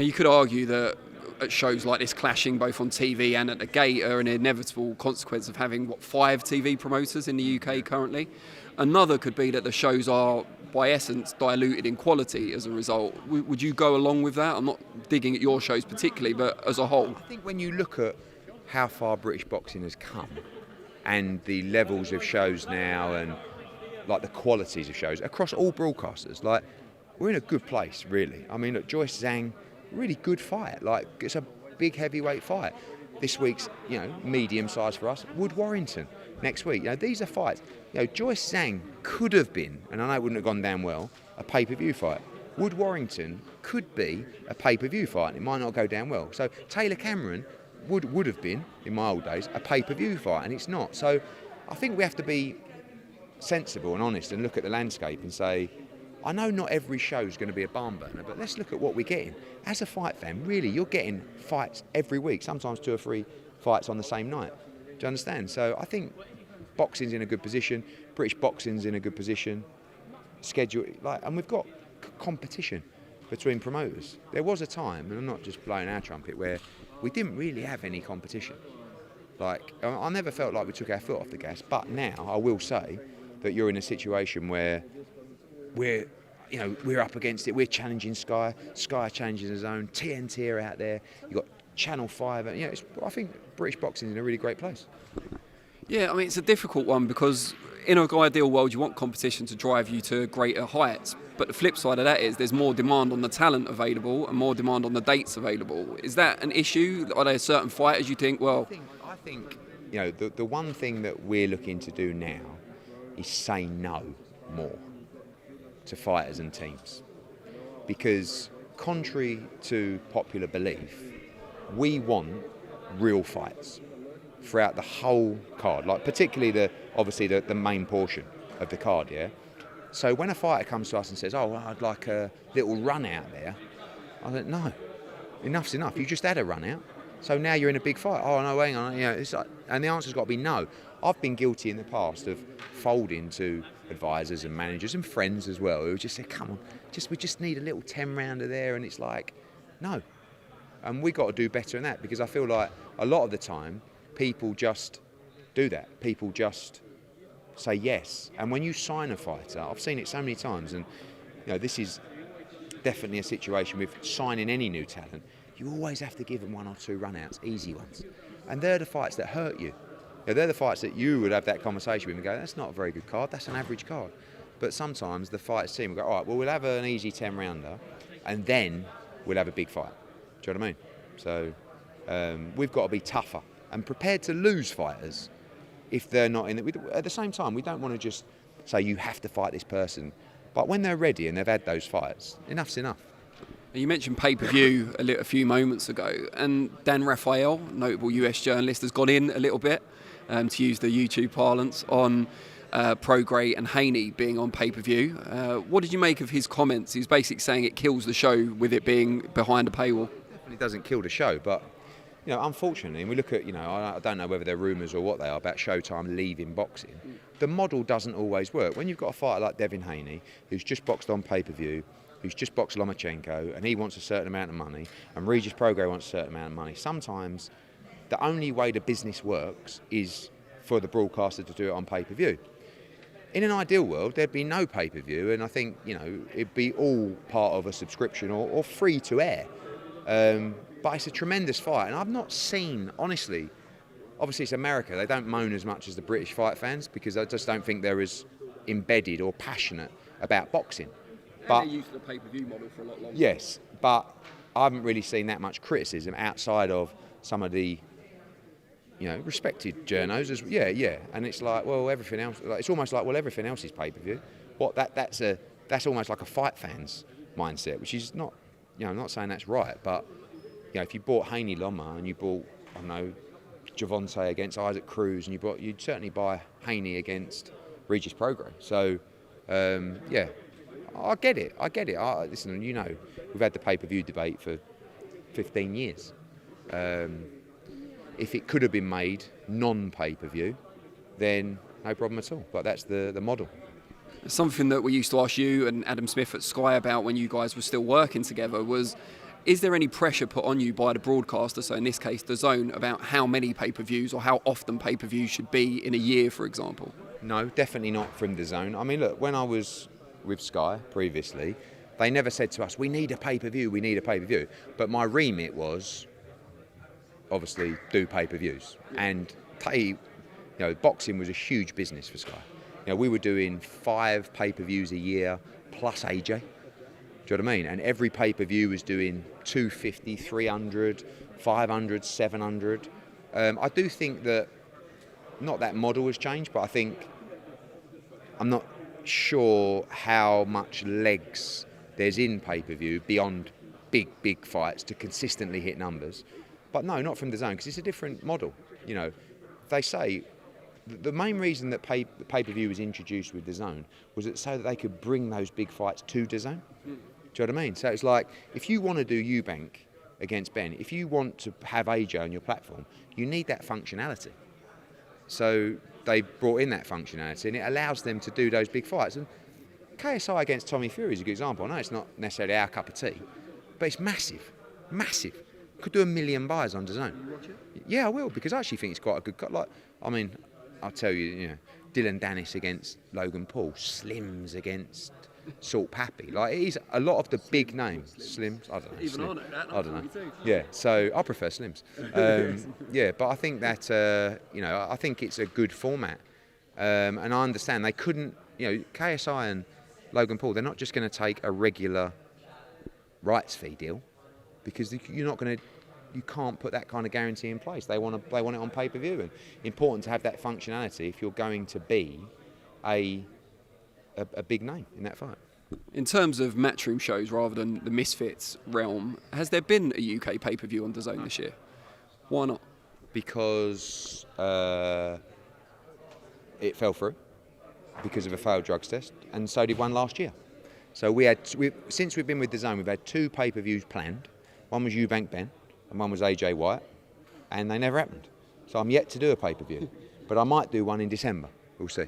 Now, you could argue that shows like this clashing both on TV and at the gate are an inevitable consequence of having, 5 TV promoters in the UK currently. Another could be that the shows are, by essence, diluted in quality as a result. Would you go along with that? I'm not digging at your shows particularly, but as a whole. I think when you look at how far British boxing has come and the levels of shows now and like the qualities of shows across all broadcasters, like we're in a good place, really. I mean, look, Joyce Zhang, really good fight. Like, it's a big heavyweight fight. This week's, medium size for us. Wood Warrington next week. These are fights. Joyce Zhang could have been, and I know it wouldn't have gone down well, a pay-per-view fight. Wood Warrington could be a pay-per-view fight, and it might not go down well. So Taylor Cameron would have been, in my old days, a pay-per-view fight, and it's not. So I think we have to be sensible and honest and look at the landscape and say, I know not every show is going to be a barn burner, but let's look at what we're getting. As a fight fan, really, you're getting fights every week, sometimes 2 or 3 fights on the same night. Do you understand? So I think boxing's in a good position, British boxing's in a good position, and we've got competition between promoters. There was a time, and I'm not just blowing our trumpet, where we didn't really have any competition. Like, I never felt like we took our foot off the gas, but now I will say that you're in a situation where we're up against it. We're challenging Sky. Sky are challenging his own. TNT are out there. You've got Channel 5. I think British boxing is in a really great place. Yeah, I mean, it's a difficult one because in an ideal world, you want competition to drive you to greater heights. But the flip side of that is there's more demand on the talent available and more demand on the dates available. Is that an issue? Are there certain fighters you think, well... I think the one thing that we're looking to do now is say no more to fighters and teams, because contrary to popular belief, we want real fights throughout the whole card, like particularly the main portion of the card. So when a fighter comes to us and says, "Oh, well, I'd like a little run out there," I think, no, enough's enough. You just had a run out, so now you're in a big fight. Oh no, hang on, it's like, and the answer's got to be no. I've been guilty in the past of folding to advisors and managers and friends as well, who just say, come on, we just need a little 10 rounder there, and it's like, no. And we got to do better than that, because I feel like a lot of the time people just do that. People just say yes. And when you sign a fighter, I've seen it so many times, and this is definitely a situation with signing any new talent. You always have to give them 1 or 2 run-outs, easy ones. And they're the fights that hurt you. They're the fights that you would have that conversation with and go, that's not a very good card, that's an average card. But sometimes the fighters team will go, all right, well, we'll have an easy 10-rounder and then we'll have a big fight. Do you know what I mean? So we've got to be tougher and prepared to lose fighters if they're not in it. At the same time, we don't want to just say you have to fight this person. But when they're ready and they've had those fights, enough's enough. You mentioned pay-per-view a few moments ago, and Dan Raphael, notable US journalist, has got in a little bit, to use the YouTube parlance, on Prograis and Haney being on pay-per-view. What did you make of his comments? He's basically saying it kills the show with it being behind a paywall. It definitely doesn't kill the show, but unfortunately, and we look at, I don't know whether they're rumours or what they are about Showtime leaving boxing. The model doesn't always work. When you've got a fighter like Devin Haney, who's just boxed on pay-per-view, who's just boxed Lomachenko, and he wants a certain amount of money, and Regis Prograis wants a certain amount of money, sometimes the only way the business works is for the broadcaster to do it on pay-per-view. In an ideal world, there'd be no pay-per-view, and I think, it'd be all part of a subscription or free to air. But it's a tremendous fight, and I've not seen, honestly, obviously it's America, they don't moan as much as the British fight fans, because I just don't think they're as embedded or passionate about boxing. But they used the pay-per-view model for a lot longer. Yes, but I haven't really seen that much criticism outside of some of the, respected journos. And it's like, well, everything else. It's almost like, well, everything else is pay-per-view. That's almost like a fight fan's mindset, which is not, I'm not saying that's right, but if you bought Haney Loma and you bought, I don't know, Javante against Isaac Cruz, and you'd certainly buy Haney against Regis Prograis. So, I get it. Listen, we've had the pay-per-view debate for 15 years. If it could have been made non-pay-per-view, then no problem at all. But that's the model. Something that we used to ask you and Adam Smith at Sky about when you guys were still working together was, Is there any pressure put on you by the broadcaster, so in this case DAZN, about how many pay-per-views or how often pay-per-views should be in a year, for example? No, definitely not from DAZN. I mean, look, when I was with Sky previously, they never said to us, we need a pay-per-view, we need a pay-per-view. But my remit was, obviously, do pay-per-views. And boxing was a huge business for Sky. We were doing 5 pay-per-views a year plus AJ. Do you know what I mean? And every pay-per-view was doing 250, 300, 500, 700. I do think that, not that model has changed, but I'm not sure how much legs there's in pay-per-view beyond big fights to consistently hit numbers. But no, not from DAZN, because it's a different model. They say the main reason that pay-per-view was introduced with DAZN was so that they could bring those big fights to DAZN. Do you know what I mean? So it's like, if you want to do Eubank against Ben, if you want to have AJ on your platform, you need that functionality. So they brought in that functionality, and it allows them to do those big fights. And KSI against Tommy Fury is a good example. I know it's not necessarily our cup of tea, but it's massive, massive. Could do 1 million buys on DAZN. You watch it? Yeah, I will, because I actually think it's quite a good cut. I'll tell you, Dylan Dennis against Logan Paul, Slims against Salt Pappy. It is a lot of the big names. Slims, I don't know. Even Slim. I know that. I don't know. Yeah, so I prefer Slims. But I think that, I think it's a good format. And I understand they couldn't, KSI and Logan Paul, they're not just going to take a regular rights fee deal, because you can't put that kind of guarantee in place. They want it on pay-per-view, and important to have that functionality if you're going to be a big name in that fight. In terms of matchroom shows rather than the Misfits realm, has there been a UK pay-per-view on DAZN this year? Why not? Because it fell through because of a failed drugs test, and so did one last year. So since we've been with DAZN, we've had 2 pay-per-views planned. One was Eubank Ben, and one was AJ White, and they never happened. So I'm yet to do a pay-per-view, but I might do one in December. We'll see.